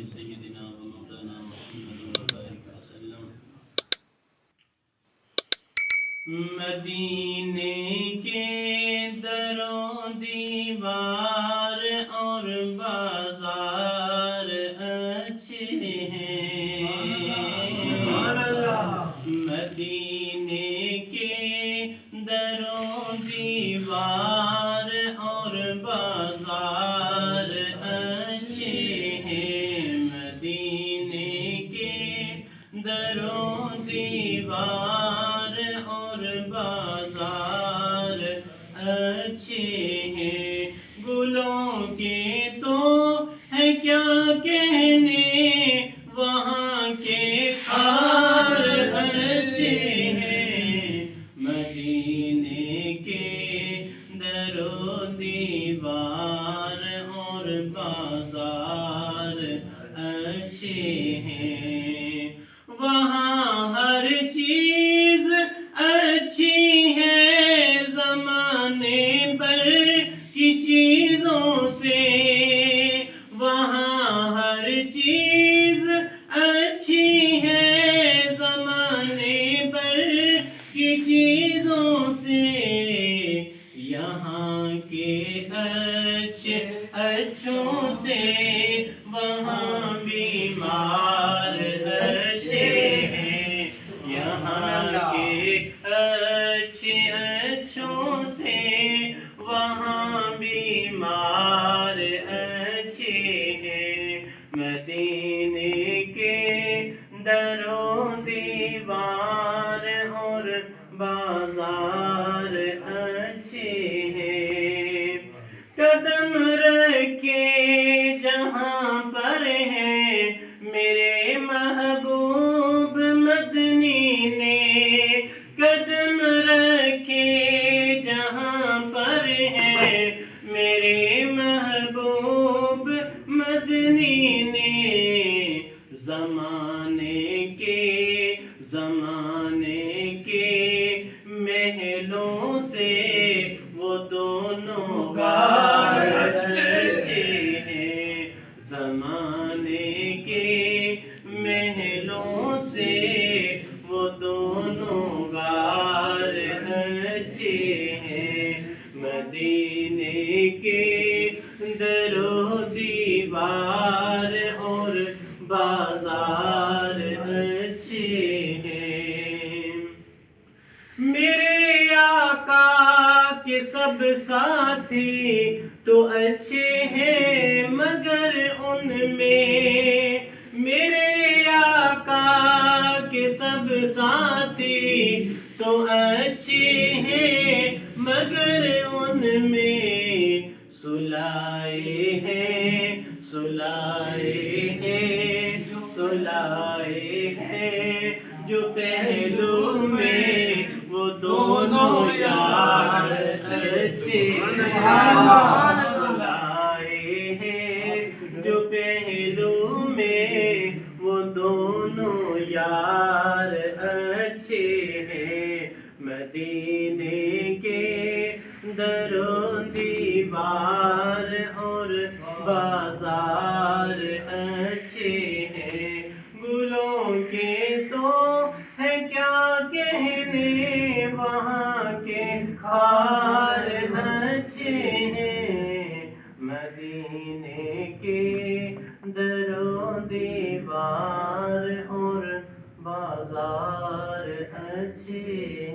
سيدنا ومولانا محمد وبارك وسلم. مدینے کے در و دیوار اور بازار اچھے ہیں. مدینے کے در و دیوار اور بازار اچھے ہیں. مدینے کے در و دیوار اور بازار اچھے ہیں. گلوں کے تو ہے کیا کہنے وہاں کے خار اچھے ہیں. مدینے کے در و دیوار اور بازار اچھے ہیں. وہاں ہر چیز اچھی ہے زمانے پر کی چیزوں سے. وہاں ہر چیز اچھی ہے زمانے پر کی چیزوں سے. یہاں کے اچھوں سے وہاں بیمار اچھے ہیں. یہاں کے اچھوں سے وہاں بیمار اچھے ہیں. مدینے کے در و دیوار اور بازار اچھے ہیں. قدم رکھے جہاں پر ہیں میرے محبوب مدنی نے. قدم رکھے جہاں پر ہیں میرے محبوب مدنی نے. زمانے کے محلوں سے وہ دونوں غار اچھے ہیں. زمانے کے محلوں سے وہ دونوں غار اچھے ہیں. مدینے کے در و دیوار اور بازار اچھے ہیں. میرے آقا کے سب ساتھی تو اچھے ہیں مگر ان میں. میرے آقا کے سب ساتھی تو اچھے ہیں مگر ان میں سلائے ہیں جو پہلو میں وہ دونوں یار اچھے ہیں. سلائے ہیں جو پہلو میں وہ دونوں یار اچھے ہیں. مدینے کے در و دیوار اور بازار اچھے ہیں. گلوں کے تو ہے کیا کہنے وہاں کے خار اچھے ہیں. مدینے کے در و دیوار اور بازار اچھے